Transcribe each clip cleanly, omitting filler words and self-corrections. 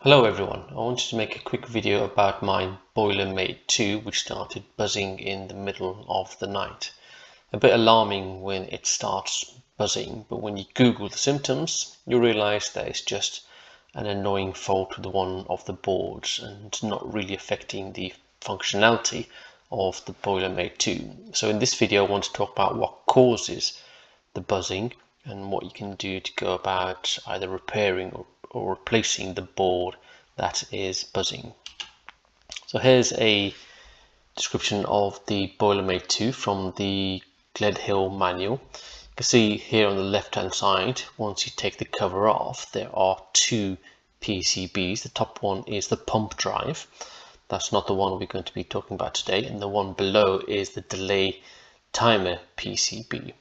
Hello everyone, I wanted to make a quick video about my Boilermate 2 which started buzzing in the middle of the night. A bit alarming when it starts buzzing, but when you Google the symptoms you realize that it's just an annoying fault with one of the boards and not really affecting the functionality of the Boilermate 2. So in this video I want to talk about what causes the buzzing and what you can do to go about either repairing or replacing the board that is buzzing. So here's a description of the Boilermate 2 from the Gledhill manual. You can see here on the left hand side, once you take the cover off, there are two PCBs. The top one is the pump drive. That's not the one we're going to be talking about today, and the one below is the delay timer PCB.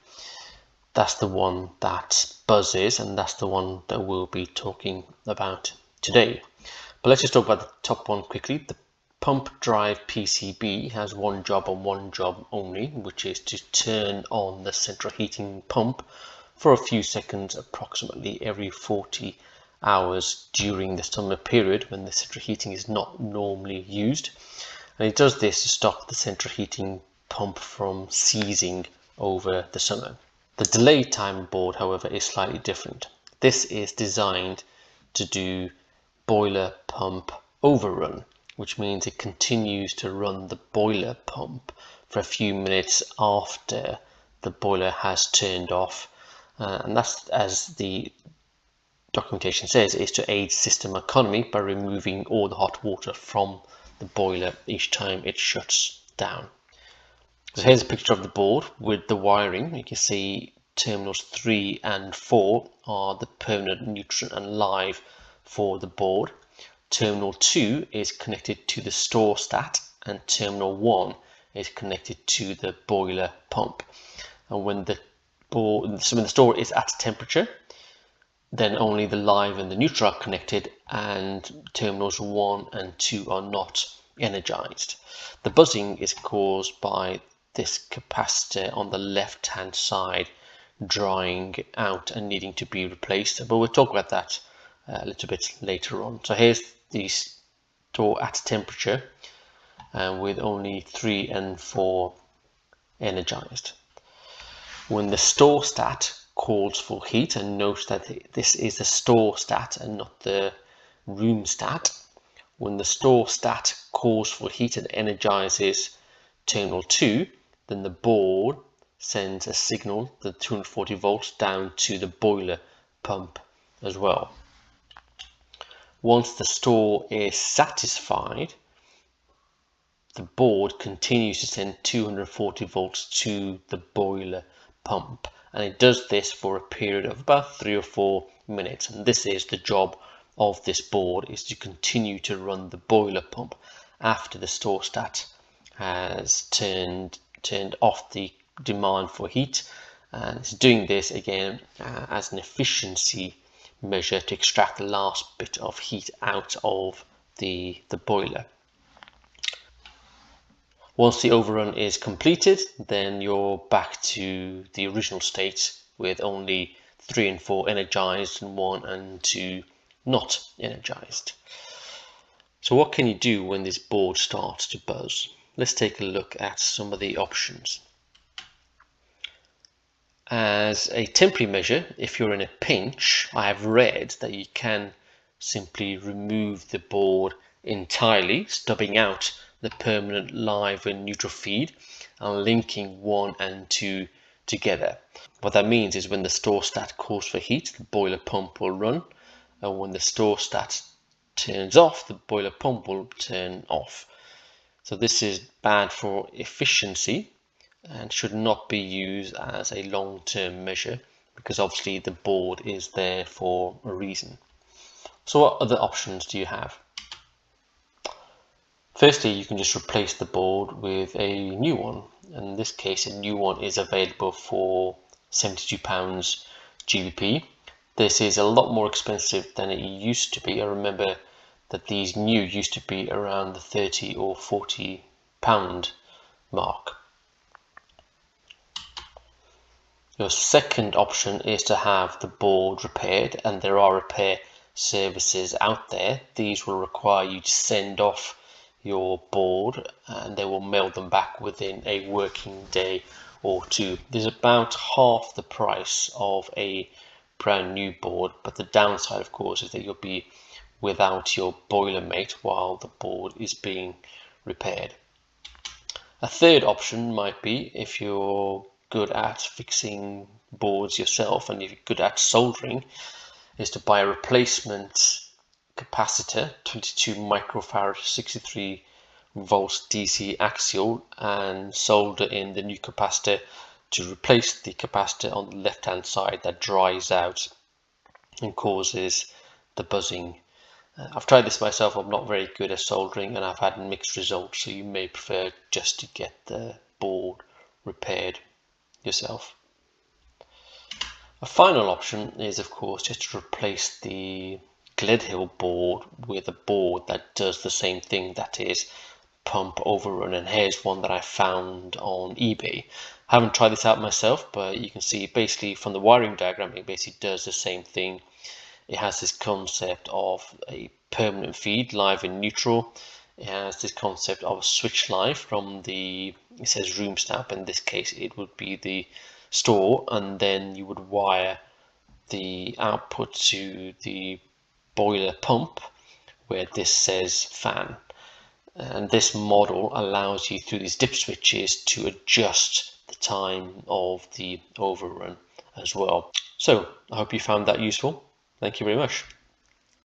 That's the one that buzzes, and that's the one that we'll be talking about today. But let's just talk about the top one quickly. The pump drive PCB has one job and one job only, which is to turn on the central heating pump for a few seconds, approximately every 40 hours during the summer period when the central heating is not normally used. And it does this to stop the central heating pump from seizing over the summer. The delay timer board, however, is slightly different. This is designed to do boiler pump overrun, which means it continues to run the boiler pump for a few minutes after the boiler has turned off. And that's, as the documentation says, is to aid system economy by removing all the hot water from the boiler each time it shuts down. So here's a picture of the board with the wiring. You can see terminals 3 and 4 are the permanent, neutral and live for the board. Terminal 2 is connected to the store stat, and terminal 1 is connected to the boiler pump. And when the store is at temperature, then only the live and the neutral are connected, and terminals 1 and 2 are not energized. The buzzing is caused by this capacitor on the left hand side drying out and needing to be replaced, but we'll talk about that a little bit later on. So here's the store at temperature with only 3 and 4 energized. When the store stat calls for heat, and note that this is the store stat and not the room stat, when the store stat calls for heat and energizes terminal 2, then the board sends a signal, the 240 volts, down to the boiler pump as well. Once the store is satisfied, the board continues to send 240 volts to the boiler pump, and it does this for a period of about 3 or 4 minutes. And this is the job of this board, is to continue to run the boiler pump after the store stat has turned off the demand for heat, and it's doing this again as an efficiency measure to extract the last bit of heat out of the boiler. Once the overrun is completed, then you're back to the original state with only 3 and 4 energized and 1 and 2 not energized. So what can you do when this board starts to buzz? Let's take a look at some of the options. As a temporary measure, if you're in a pinch, I have read that you can simply remove the board entirely, stubbing out the permanent live and neutral feed and linking 1 and 2 together. What that means is when the store stat calls for heat, the boiler pump will run, and when the store stat turns off, the boiler pump will turn off. So this is bad for efficiency and should not be used as a long-term measure, because obviously the board is there for a reason. So what other options do you have? Firstly, you can just replace the board with a new one. In this case, a new one is available for £72 GBP. This is a lot more expensive than it used to be. I remember that these new used to be around the £30 or £40 mark. Your second option is to have the board repaired, and there are repair services out there, these will require you to send off your board and they will mail them back within a working day or two. There's about half the price of a brand new board, but the downside of course is that you'll be without your Boilermate while the board is being repaired. A third option might be, if you're good at fixing boards yourself and if you're good at soldering, is to buy a replacement capacitor, 22 microfarad 63 volts DC axial, and solder in the new capacitor to replace the capacitor on the left hand side that dries out and causes the buzzing. I've tried this myself. I'm not very good at soldering and I've had mixed results, so you may prefer just to get the board repaired yourself. A final option is of course just to replace the Gledhill board with a board that does the same thing, that is pump overrun, and here's one that I found on eBay. I haven't tried this out myself, but you can see basically from the wiring diagram it basically does the same thing. It has this concept of a permanent feed, live and neutral. It has this concept of a switch live from the, it says room stamp, in this case it would be the store, and then you would wire the output to the boiler pump where this says fan. And this model allows you through these dip switches to adjust the time of the overrun as well. So I hope you found that useful. Thank you very much.